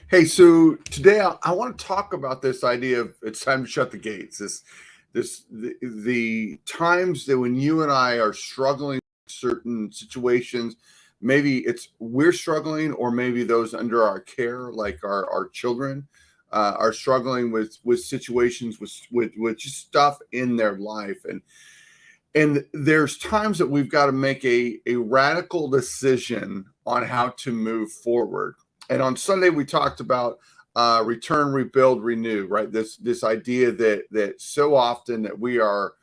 Hey, so today I want to talk about this idea of it's time to shut the gates. The times that when you and I are struggling with certain situations, maybe it's we're struggling, or maybe those under our care, like our children, are struggling with situations with just stuff in their life, and there's times that we've got to make a radical decision on how to move forward. And on Sunday we talked about return, rebuild, renew, right? This idea that so often that we are,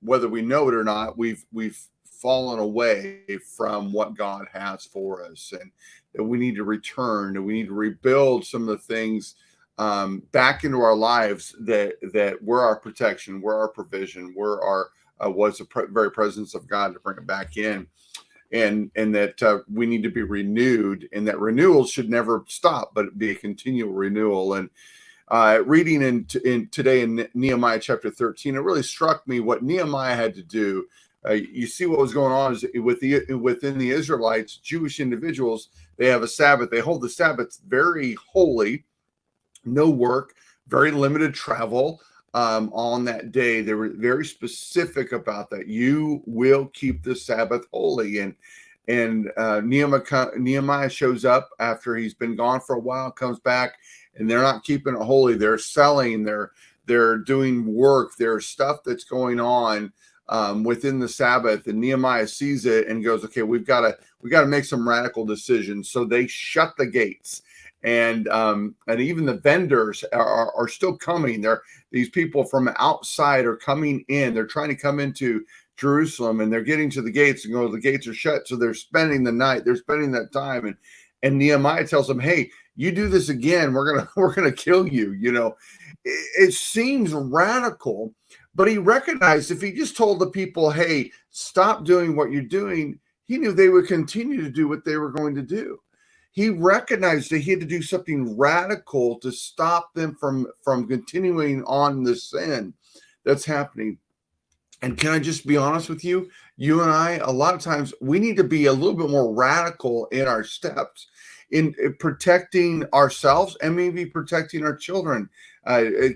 whether we know it or not, we've fallen away from what God has for us, and that we need to return, and we need to rebuild some of the things back into our lives that were our protection, were our provision, were our was the very presence of God to bring it back in, and that we need to be renewed, and that renewal should never stop, but be a continual renewal. And reading in today in Nehemiah chapter 13, it really struck me what Nehemiah had to do. You see what was going on is within the Israelites, Jewish individuals, they have a Sabbath. They hold the Sabbath very holy, no work, very limited travel on that day. They were very specific about that. You will keep the Sabbath holy. And Nehemiah shows up after he's been gone for a while, comes back, and they're not keeping it holy. They're selling, they're doing work, there's stuff that's going on within the Sabbath. And Nehemiah sees it and goes, okay, we got to make some radical decisions. So they shut the gates. And even the vendors are still coming. These people from outside are coming in. They're trying to come into Jerusalem, and they're getting to the gates and go, the gates are shut. So they're spending the night. They're spending that time. And Nehemiah tells them, hey, you do this again, we're gonna kill you. It seems radical, but he recognized if he just told the people, hey, stop doing what you're doing, he knew they would continue to do what they were going to do. He recognized that he had to do something radical to stop them from continuing on the sin that's happening. And can I just be honest with you? You and I, a lot of times, we need to be a little bit more radical in our steps in protecting ourselves and maybe protecting our children.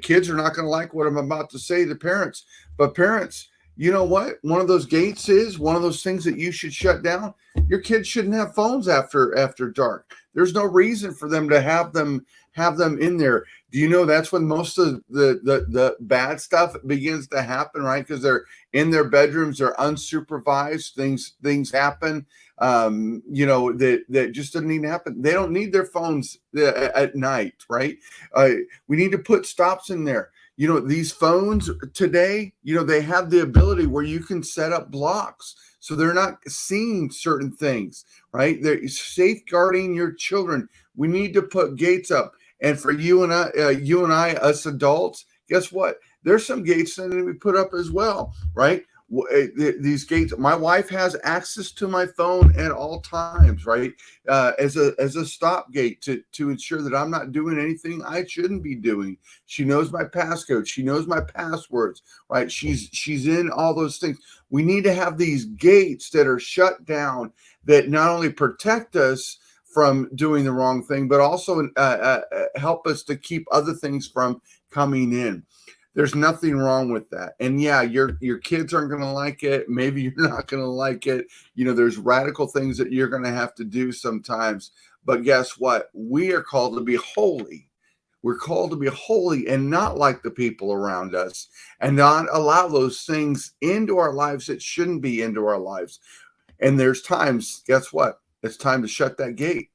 Kids are not going to like what I'm about to say to parents, but parents, you know what? One of those gates is one of those things that you should shut down. Your kids shouldn't have phones after dark. There's no reason for them to have them in there. Do you know that's when most of the bad stuff begins to happen, right? Because they're in their bedrooms, they're unsupervised. Things happen, that just doesn't need to happen. They don't need their phones at night, right? We need to put stops in there. These phones today, they have the ability where you can set up blocks so they're not seeing certain things, right? They're safeguarding your children. We need to put gates up. And for you and I, us adults, guess what? There's some gates that need to be put up as well, right? These gates. My wife has access to my phone at all times, right? As a stop gate to ensure that I'm not doing anything I shouldn't be doing. She knows my passcode. She knows my passwords, right? She's in all those things. We need to have these gates that are shut down that not only protect us from doing the wrong thing, but also help us to keep other things from coming in. There's nothing wrong with that. And yeah, your kids aren't going to like it. Maybe you're not going to like it. There's radical things that you're going to have to do sometimes. But guess what? We are called to be holy. We're called to be holy and not like the people around us, and not allow those things into our lives that shouldn't be into our lives. And there's times, guess what? It's time to shut that gate.